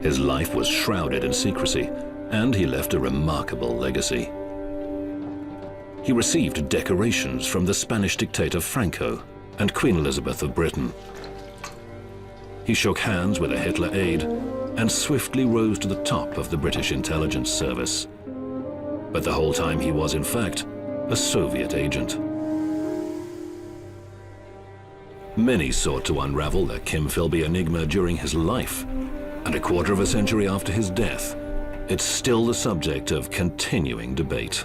His life was shrouded in secrecy, and he left a remarkable legacy. He received decorations from the Spanish dictator Franco and Queen Elizabeth of Britain. He shook hands with a Hitler aide and swiftly rose to the top of the British intelligence service. But the whole time he was, in fact, a Soviet agent. Many sought to unravel the Kim Philby enigma during his life, and a quarter of a century after his death, it's still the subject of continuing debate.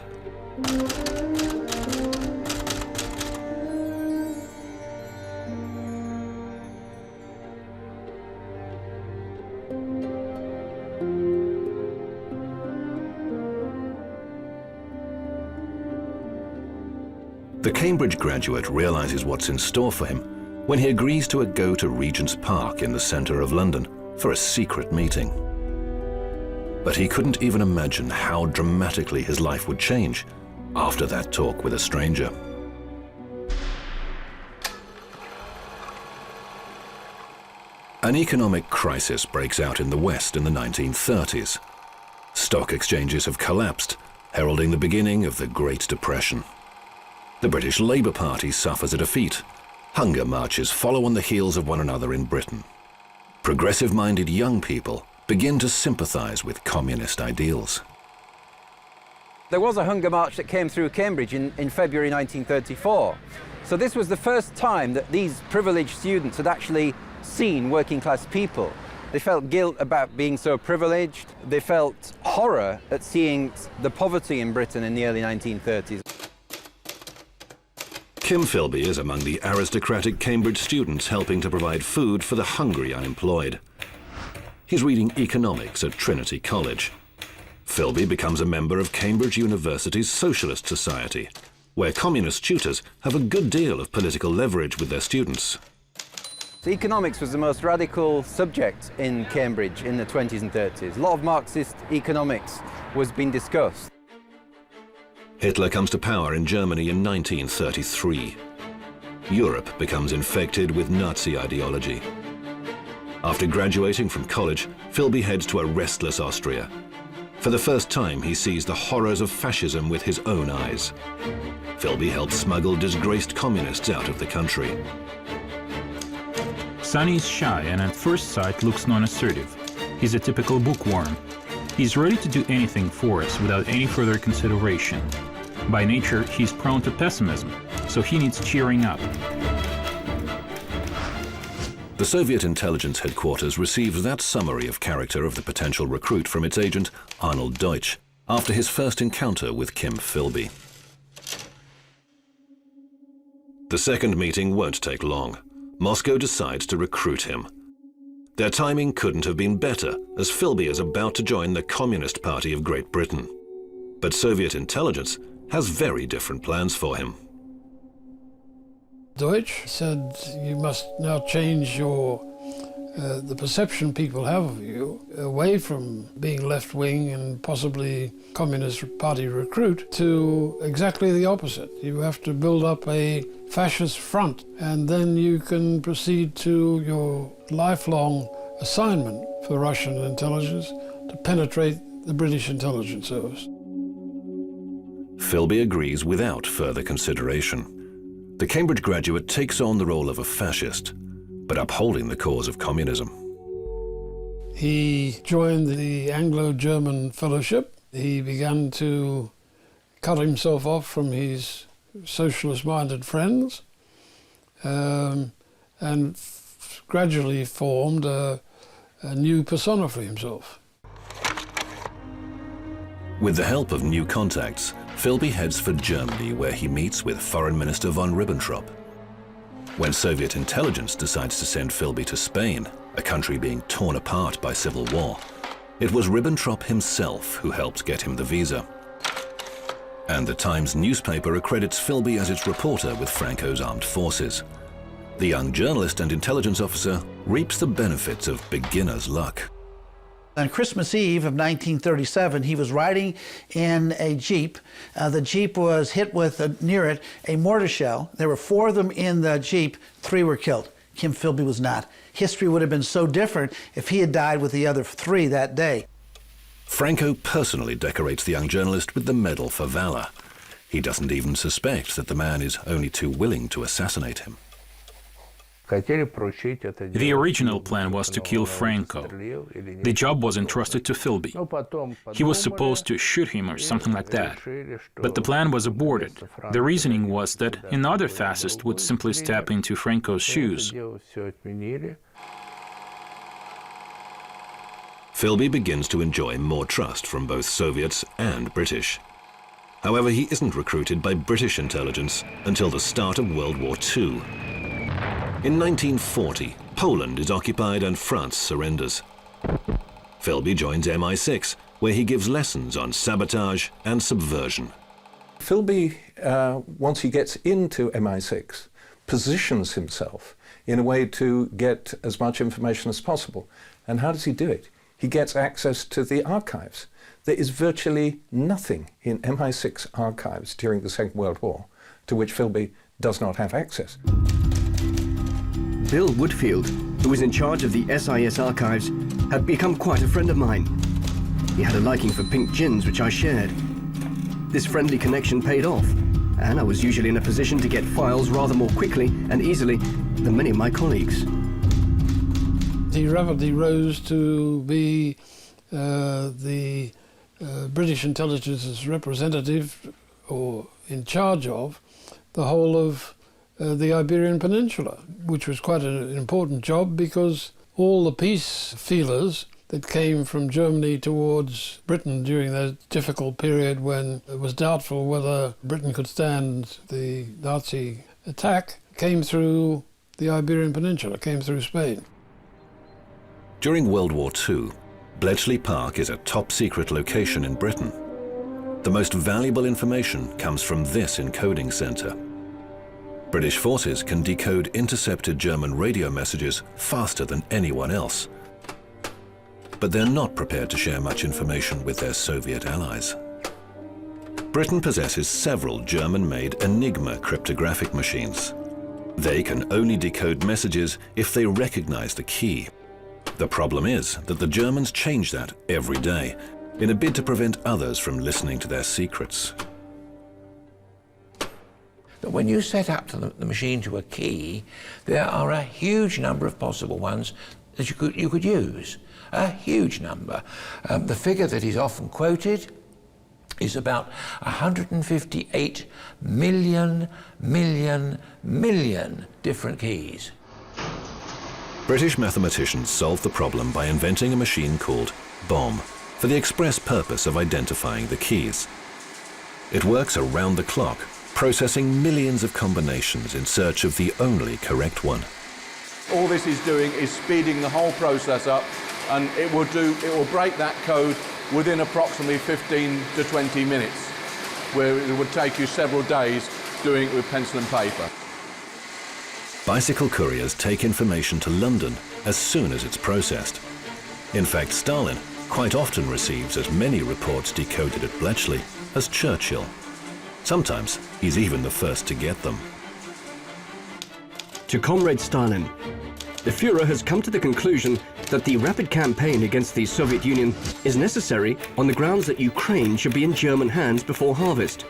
The Cambridge graduate realizes what's in store for him when he agrees to go to Regent's Park in the center of London for a secret meeting. But he couldn't even imagine how dramatically his life would change after that talk with a stranger. An economic crisis breaks out in the West in the 1930s. Stock exchanges have collapsed, heralding the beginning of the Great Depression. The British Labour Party suffers a defeat. Hunger marches follow on the heels of one another in Britain. Progressive-minded young people begin to sympathise with communist ideals. There was a hunger march that came through Cambridge in February 1934. So this was the first time that these privileged students had actually seen working-class people. They felt guilt about being so privileged. They felt horror at seeing the poverty in Britain in the early 1930s. Kim Philby is among the aristocratic Cambridge students helping to provide food for the hungry unemployed. He's reading economics at Trinity College. Philby becomes a member of Cambridge University's Socialist Society, where communist tutors have a good deal of political leverage with their students. Economics was the most radical subject in Cambridge in the 20s and 30s. A lot of Marxist economics was being discussed. Hitler comes to power in Germany in 1933. Europe becomes infected with Nazi ideology. After graduating from college, Philby heads to a restless Austria. For the first time, he sees the horrors of fascism with his own eyes. Philby helps smuggle disgraced communists out of the country. Sonny is shy and at first sight looks non-assertive. He's a typical bookworm. He's ready to do anything for us without any further consideration. By nature, he's prone to pessimism, so he needs cheering up. The Soviet intelligence headquarters receives that summary of character of the potential recruit from its agent, Arnold Deutsch, after his first encounter with Kim Philby. The second meeting won't take long. Moscow decides to recruit him. Their timing couldn't have been better, as Philby is about to join the Communist Party of Great Britain. But Soviet intelligence has very different plans for him. Deutsch said, you must now change the perception people have of you away from being left-wing and possibly Communist Party recruit to exactly the opposite. You have to build up a fascist front, and then you can proceed to your lifelong assignment for Russian intelligence to penetrate the British intelligence service. Philby agrees without further consideration. The Cambridge graduate takes on the role of a fascist, but upholding the cause of communism. He joined the Anglo-German Fellowship. He began to cut himself off from his socialist-minded friends and gradually formed a new persona for himself. With the help of new contacts, Philby heads for Germany, where he meets with Foreign Minister von Ribbentrop. When Soviet intelligence decides to send Philby to Spain, a country being torn apart by civil war, it was Ribbentrop himself who helped get him the visa. And the Times newspaper accredits Philby as its reporter with Franco's armed forces. The young journalist and intelligence officer reaps the benefits of beginner's luck. On Christmas Eve of 1937, he was riding in a Jeep. The Jeep was hit with, near it, a mortar shell. There were 4 of them in the Jeep, 3 were killed. Kim Philby was not. History would have been so different if he had died with the other 3 that day. Franco personally decorates the young journalist with the Medal for Valor. He doesn't even suspect that the man is only too willing to assassinate him. The original plan was to kill Franco. The job was entrusted to Philby. He was supposed to shoot him or something like that. But the plan was aborted. The reasoning was that another fascist would simply step into Franco's shoes. Philby begins to enjoy more trust from both Soviets and British. However, he isn't recruited by British intelligence until the start of World War II. In 1940, Poland is occupied and France surrenders. Philby joins MI6, where he gives lessons on sabotage and subversion. Philby, once he gets into MI6, positions himself in a way to get as much information as possible. And how does he do it? He gets access to the archives. There is virtually nothing in MI6 archives during the Second World War to which Philby does not have access. Bill Woodfield, who was in charge of the SIS archives, had become quite a friend of mine. He had a liking for pink gins, which I shared. This friendly connection paid off, and I was usually in a position to get files rather more quickly and easily than many of my colleagues. He rapidly rose to be the British intelligence's representative, or in charge of, the whole of the Iberian Peninsula, which was quite an important job because all the peace feelers that came from Germany towards Britain during that difficult period when it was doubtful whether Britain could stand the Nazi attack came through the Iberian Peninsula, came through Spain. During World War II, Bletchley Park is a top-secret location in Britain. The most valuable information comes from this encoding center. British forces can decode intercepted German radio messages faster than anyone else. But they're not prepared to share much information with their Soviet allies. Britain possesses several German-made Enigma cryptographic machines. They can only decode messages if they recognize the key. The problem is that the Germans change that every day in a bid to prevent others from listening to their secrets. But when you set up the machine to a key, there are a huge number of possible ones that you could use. A huge number. The figure that is often quoted is about 158 million different keys. British mathematicians solved the problem by inventing a machine called BOM for the express purpose of identifying the keys. It works around the clock, processing millions of combinations in search of the only correct one. All this is doing is speeding the whole process up, and it will break that code within approximately 15 to 20 minutes, where it would take you several days doing it with pencil and paper. Bicycle couriers take information to London as soon as it's processed. In fact, Stalin quite often receives as many reports decoded at Bletchley as Churchill. Sometimes he's even the first to get them. To Comrade Stalin, the Führer has come to the conclusion that the rapid campaign against the Soviet Union is necessary on the grounds that Ukraine should be in German hands before harvest.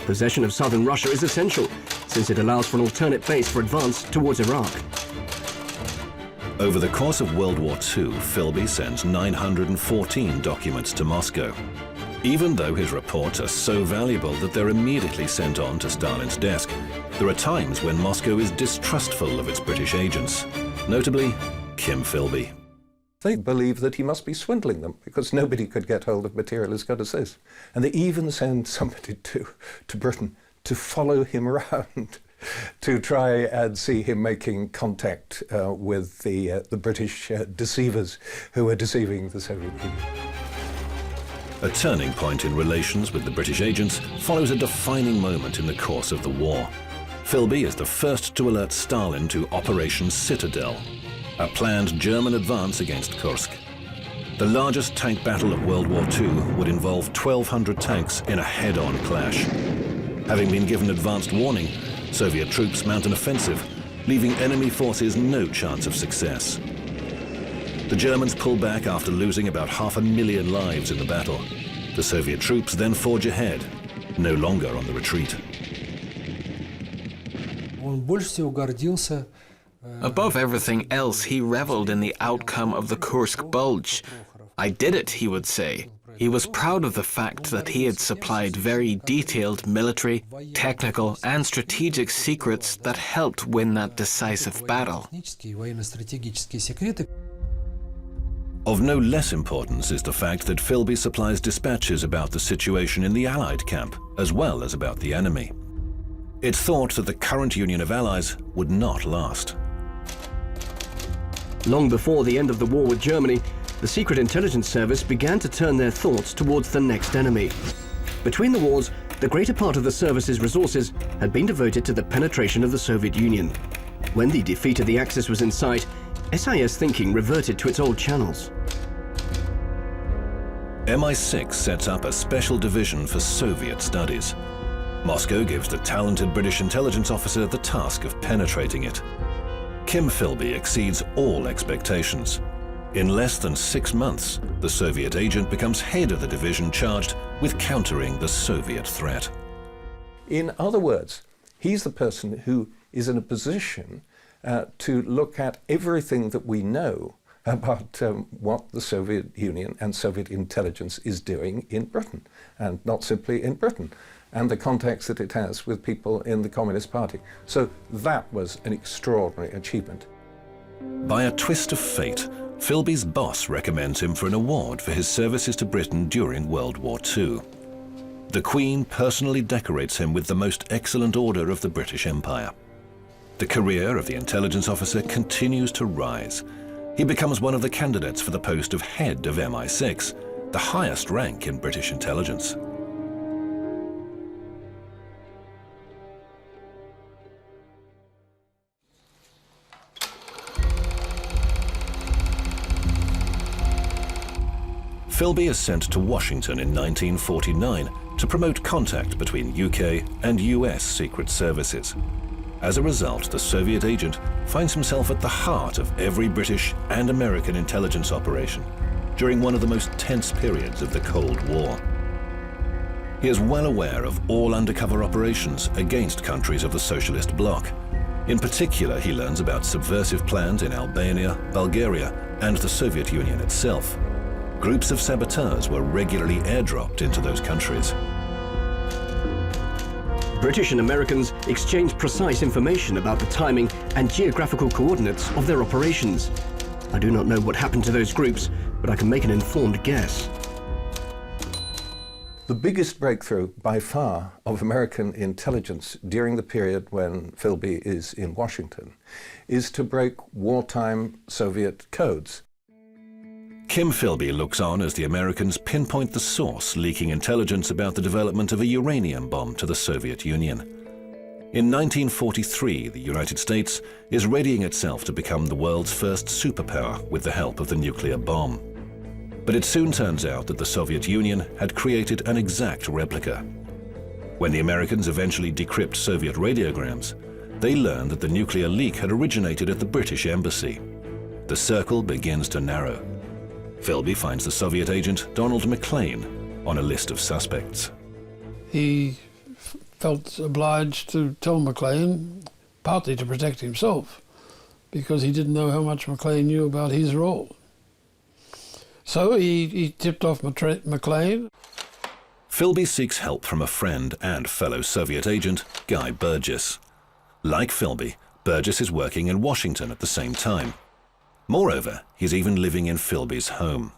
Possession of southern Russia is essential, since it allows for an alternate base for advance towards Iraq. Over the course of World War II, Philby sends 914 documents to Moscow. Even though his reports are so valuable that they're immediately sent on to Stalin's desk, there are times when Moscow is distrustful of its British agents, notably Kim Philby. They believe that he must be swindling them because nobody could get hold of material as good as this. And they even send somebody to Britain to follow him around to try and see him making contact with the British deceivers who are deceiving the Soviet Union. A turning point in relations with the British agents follows a defining moment in the course of the war. Philby is the first to alert Stalin to Operation Citadel, a planned German advance against Kursk. The largest tank battle of World War II would involve 1,200 tanks in a head-on clash. Having been given advanced warning, Soviet troops mount an offensive, leaving enemy forces no chance of success. The Germans pull back after losing about 500,000 lives in the battle. The Soviet troops then forge ahead, no longer on the retreat. Above everything else, he reveled in the outcome of the Kursk Bulge. I did it, he would say. He was proud of the fact that he had supplied very detailed military, technical, and strategic secrets that helped win that decisive battle. Of no less importance is the fact that Philby supplies dispatches about the situation in the Allied camp, as well as about the enemy. It's thought that the current union of allies would not last. Long before the end of the war with Germany, the Secret Intelligence Service began to turn their thoughts towards the next enemy. Between the wars, the greater part of the service's resources had been devoted to the penetration of the Soviet Union. When the defeat of the Axis was in sight, SIS thinking reverted to its old channels. MI6 sets up a special division for Soviet studies. Moscow gives the talented British intelligence officer the task of penetrating it. Kim Philby exceeds all expectations. In less than 6 months, the Soviet agent becomes head of the division charged with countering the Soviet threat. In other words, he's the person who is in a position to look at everything that we know about what the Soviet Union and Soviet intelligence is doing in Britain, and not simply in Britain, and the context that it has with people in the Communist Party. So that was an extraordinary achievement. By a twist of fate, Philby's boss recommends him for an award for his services to Britain during World War II. The Queen personally decorates him with the most excellent order of the British Empire. The career of the intelligence officer continues to rise. He becomes one of the candidates for the post of head of MI6, the highest rank in British intelligence. Philby is sent to Washington in 1949 to promote contact between UK and US secret services. As a result, the Soviet agent finds himself at the heart of every British and American intelligence operation during one of the most tense periods of the Cold War. He is well aware of all undercover operations against countries of the socialist bloc. In particular, he learns about subversive plans in Albania, Bulgaria, and the Soviet Union itself. Groups of saboteurs were regularly airdropped into those countries. British and Americans exchanged precise information about the timing and geographical coordinates of their operations. I do not know what happened to those groups, but I can make an informed guess. The biggest breakthrough by far of American intelligence during the period when Philby is in Washington is to break wartime Soviet codes. Kim Philby looks on as the Americans pinpoint the source leaking intelligence about the development of a uranium bomb to the Soviet Union. In 1943, the United States is readying itself to become the world's first superpower with the help of the nuclear bomb. But it soon turns out that the Soviet Union had created an exact replica. When the Americans eventually decrypt Soviet radiograms, they learn that the nuclear leak had originated at the British embassy. The circle begins to narrow. Philby finds the Soviet agent Donald McLean on a list of suspects. He felt obliged to tell McLean, partly to protect himself, because he didn't know how much McLean knew about his role. So he tipped off McLean. Philby seeks help from a friend and fellow Soviet agent, Guy Burgess. Like Philby, Burgess is working in Washington at the same time. Moreover, he's even living in Philby's home.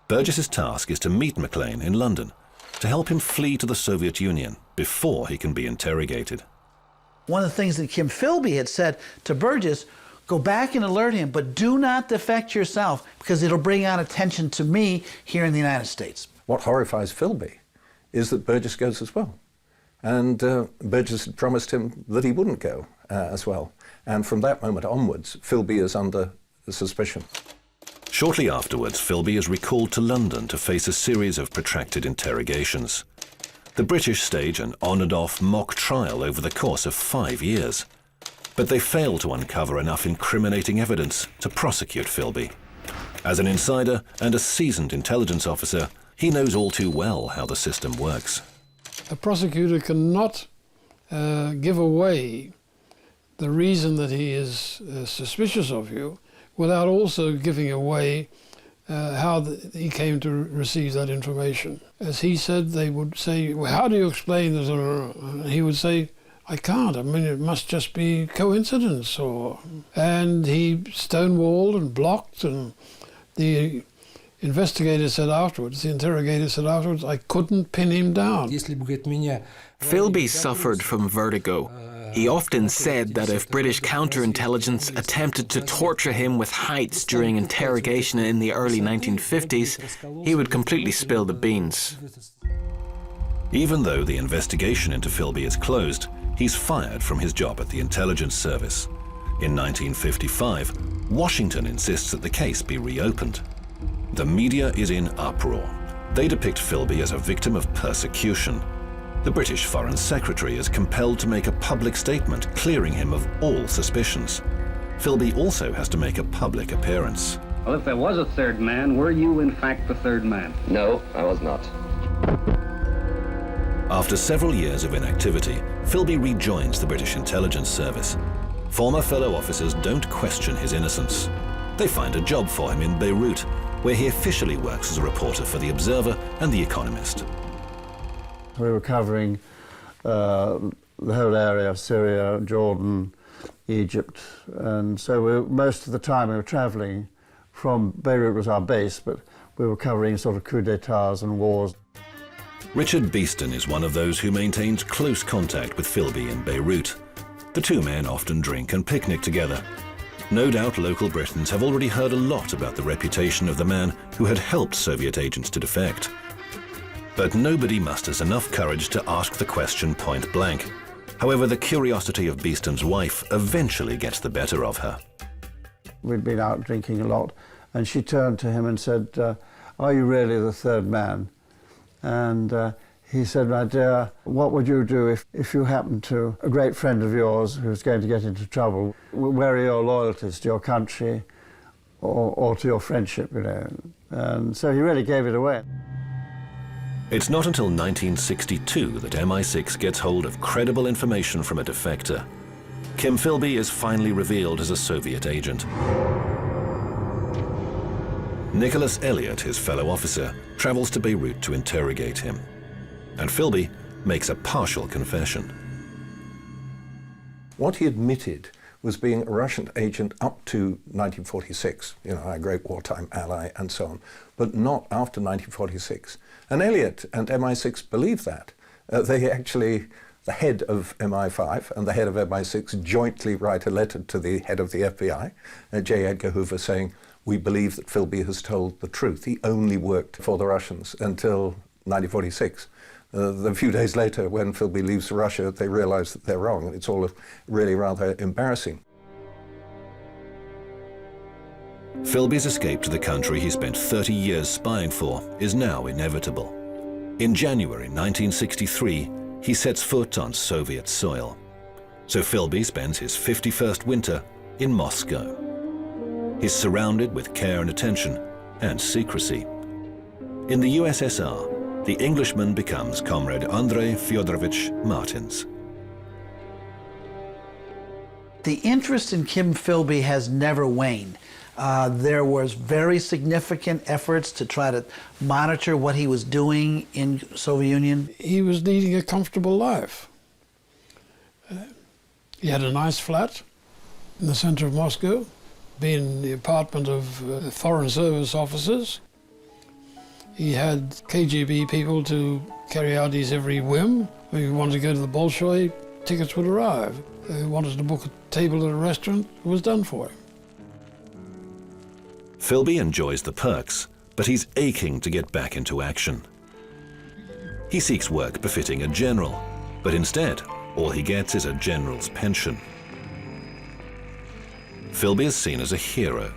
Burgess's task is to meet McLean in London to help him flee to the Soviet Union before he can be interrogated. One of the things that Kim Philby had said to Burgess, go back and alert him, but do not defect yourself because it'll bring out attention to me here in the United States. What horrifies Philby is that Burgess goes as well. And Burgess had promised him that he wouldn't go as well. And from that moment onwards, Philby is under suspicion. Shortly afterwards, Philby is recalled to London to face a series of protracted interrogations. The British stage an on-and-off mock trial over the course of 5 years. But they fail to uncover enough incriminating evidence to prosecute Philby. As an insider and a seasoned intelligence officer, he knows all too well how the system works. A prosecutor cannot give away the reason that he is suspicious of you without also giving away how he came to receive that information. As he said, they would say, well, how do you explain this? He would say, I can't. I mean, it must just be coincidence. And he stonewalled and blocked, and the investigator said afterwards, the interrogator said afterwards, I couldn't pin him down. Philby suffered from vertigo. He often said that if British counterintelligence attempted to torture him with heights during interrogation in the early 1950s, he would completely spill the beans. Even though the investigation into Philby is closed, he's fired from his job at the intelligence service. In 1955, Washington insists that the case be reopened. The media is in uproar. They depict Philby as a victim of persecution. The British Foreign Secretary is compelled to make a public statement clearing him of all suspicions. Philby also has to make a public appearance. Well, if there was a third man, were you in fact the third man? No, I was not. After several years of inactivity, Philby rejoins the British intelligence service. Former fellow officers don't question his innocence. They find a job for him in Beirut, where he officially works as a reporter for The Observer and The Economist. We were covering the whole area of Syria, Jordan, Egypt, and so most of the time we were travelling from Beirut was our base, but we were covering sort of coups d'etats and wars. Richard Beeston is one of those who maintains close contact with Philby in Beirut. The two men often drink and picnic together. No doubt local Britons have already heard a lot about the reputation of the man who had helped Soviet agents to defect. But nobody musters enough courage to ask the question point blank. However, the curiosity of Beeston's wife eventually gets the better of her. We'd been out drinking a lot, and she turned to him and said, are you really the third man? And he said, my dear, what would you do if you happened to a great friend of yours who's going to get into trouble? Where are your loyalties, to your country or to your friendship, you know? And so he really gave it away. It's not until 1962 that MI6 gets hold of credible information from a defector. Kim Philby is finally revealed as a Soviet agent. Nicholas Elliott, his fellow officer, travels to Beirut to interrogate him. And Philby makes a partial confession. What he admitted was being a Russian agent up to 1946, you know, our great wartime ally and so on, but not after 1946. And Elliott and MI6 believed that. They actually, the head of MI5 and the head of MI6 jointly write a letter to the head of the FBI, J. Edgar Hoover, saying, we believe that Philby has told the truth. He only worked for the Russians until 1946. A few days later, when Philby leaves Russia, they realize that they're wrong, and it's all really rather embarrassing. Philby's escape to the country he spent 30 years spying for is now inevitable. In January 1963, he sets foot on Soviet soil. So Philby spends his 51st winter in Moscow. He's surrounded with care and attention and secrecy. In the USSR, the Englishman becomes Comrade Andrei Fyodorovich Martins. The interest in Kim Philby has never waned. There was very significant efforts to try to monitor what he was doing in Soviet Union. He was leading a comfortable life. He had a nice flat in the center of Moscow, being the apartment of Foreign Service officers. He had KGB people to carry out his every whim. If he wanted to go to the Bolshoi, tickets would arrive. If he wanted to book a table at a restaurant, it was done for him. Philby enjoys the perks, but he's aching to get back into action. He seeks work befitting a general, but instead, all he gets is a general's pension. Philby is seen as a hero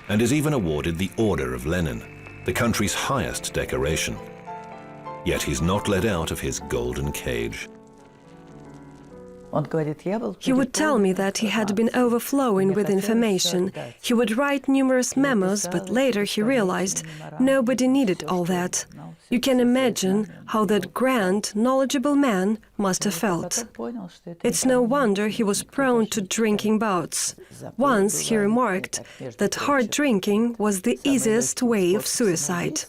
and is even awarded the Order of Lenin, the country's highest decoration. Yet he's not let out of his golden cage. He would tell me that he had been overflowing with information. He would write numerous memos, but later he realized nobody needed all that. You can imagine how that grand, knowledgeable man must have felt. It's no wonder he was prone to drinking bouts. Once he remarked that hard drinking was the easiest way of suicide.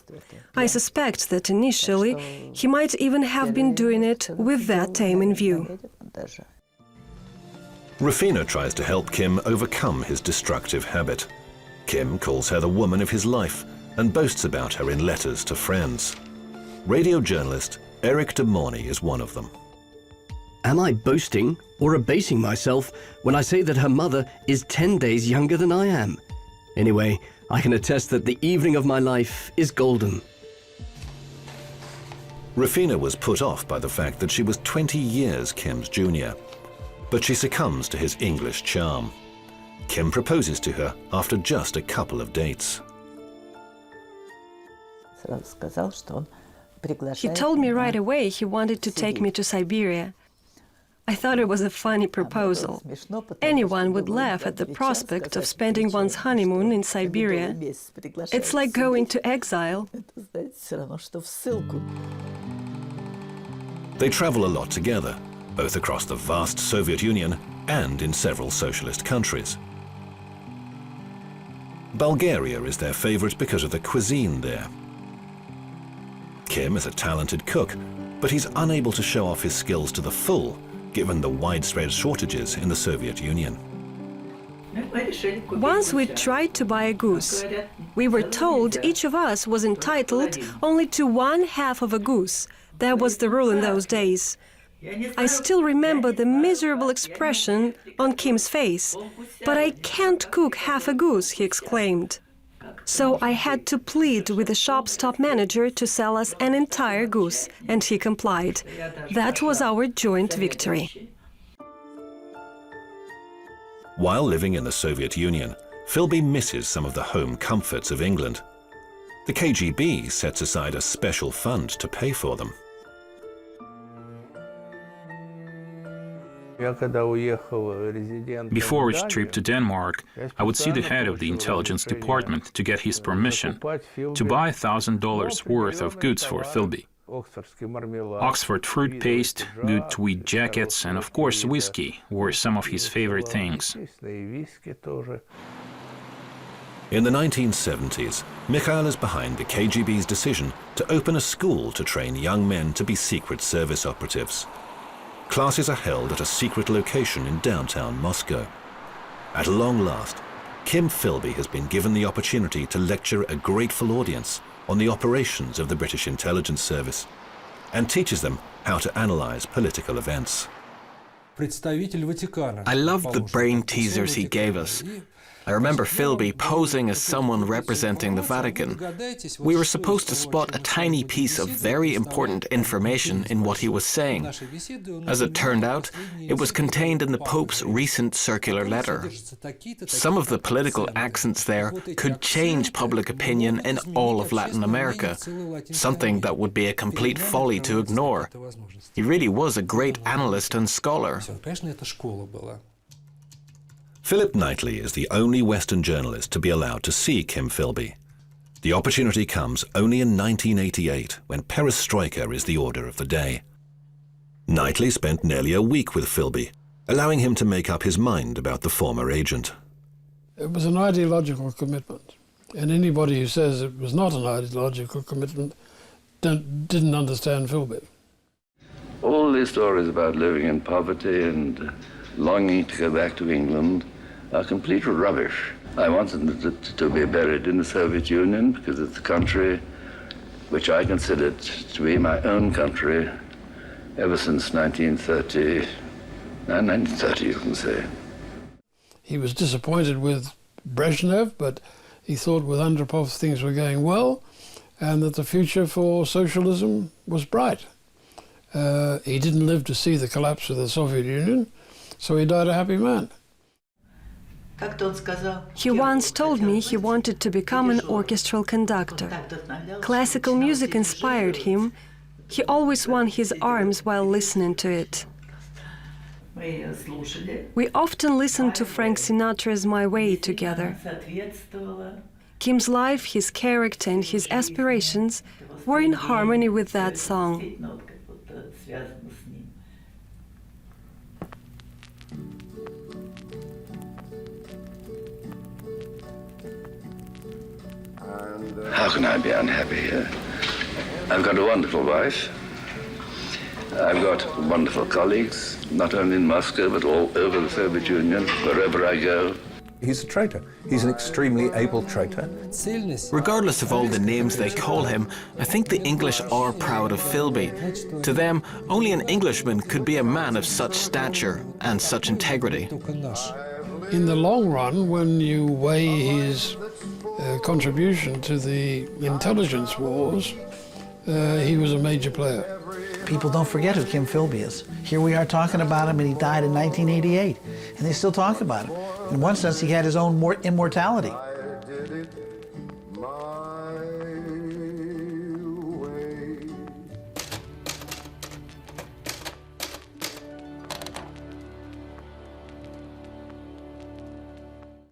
I suspect that initially he might even have been doing it with that aim in view. Rufina tries to help Kim overcome his destructive habit. Kim calls her the woman of his life and boasts about her in letters to friends. Radio journalist Eric de Mornay is one of them. Am I boasting or abasing myself when I say that her mother is 10 days younger than I am? Anyway, I can attest that the evening of my life is golden. Rufina was put off by the fact that she was 20 years Kim's junior, but she succumbs to his English charm. Kim proposes to her after just a couple of dates. He told me right away he wanted to take me to Siberia. I thought it was a funny proposal. Anyone would laugh at the prospect of spending one's honeymoon in Siberia. It's like going to exile. They travel a lot together, both across the vast Soviet Union and in several socialist countries. Bulgaria is their favorite because of the cuisine there. Kim is a talented cook, but he's unable to show off his skills to the full, given the widespread shortages in the Soviet Union. Once we tried to buy a goose. We were told each of us was entitled only to 1/2 of a goose. That was the rule in those days. I still remember the miserable expression on Kim's face. "But I can't cook half a goose," he exclaimed. So I had to plead with the shop's top manager to sell us an entire goose, and he complied. That was our joint victory. While living in the Soviet Union, Philby misses some of the home comforts of England. The KGB sets aside a special fund to pay for them. Before each trip to Denmark, I would see the head of the intelligence department to get his permission to buy $1,000 worth of goods for Philby. Oxford fruit paste, good tweed jackets, and of course whiskey were some of his favorite things. In the 1970s, Mikhail is behind the KGB's decision to open a school to train young men to be Secret Service operatives. Classes are held at a secret location in downtown Moscow. At long last, Kim Philby has been given the opportunity to lecture a grateful audience on the operations of the British intelligence service and teaches them how to analyze political events. I loved the brain teasers he gave us. I remember Philby posing as someone representing the Vatican. We were supposed to spot a tiny piece of very important information in what he was saying. As it turned out, it was contained in the Pope's recent circular letter. Some of the political accents there could change public opinion in all of Latin America, something that would be a complete folly to ignore. He really was a great analyst and scholar. Philip Knightley is the only Western journalist to be allowed to see Kim Philby. The opportunity comes only in 1988, when perestroika is the order of the day. Knightley spent nearly a week with Philby, allowing him to make up his mind about the former agent. It was an ideological commitment, and anybody who says it was not an ideological commitment didn't understand Philby. All these stories about living in poverty and longing to go back to England are complete rubbish. I wanted to be buried in the Soviet Union because it's a country which I considered to be my own country ever since 1930, you can say. He was disappointed with Brezhnev, but he thought with Andropov things were going well and that the future for socialism was bright. He didn't live to see the collapse of the Soviet Union, so he died a happy man. He once told me he wanted to become an orchestral conductor. Classical music inspired him. He always won his arms while listening to it. We often listened to Frank Sinatra's My Way together. Kim's life, his character, and his aspirations were in harmony with that song. How can I be unhappy here? I've got a wonderful wife. I've got wonderful colleagues, not only in Moscow, but all over the Soviet Union, wherever I go. He's a traitor. He's an extremely able traitor. Regardless of all the names they call him, I think the English are proud of Philby. To them, only an Englishman could be a man of such stature and such integrity. In the long run, when you weigh his contribution to the intelligence wars, he was a major player. People don't forget who Kim Philby is. Here we are talking about him, and he died in 1988, and they still talk about him. In one sense, he had his own immortality.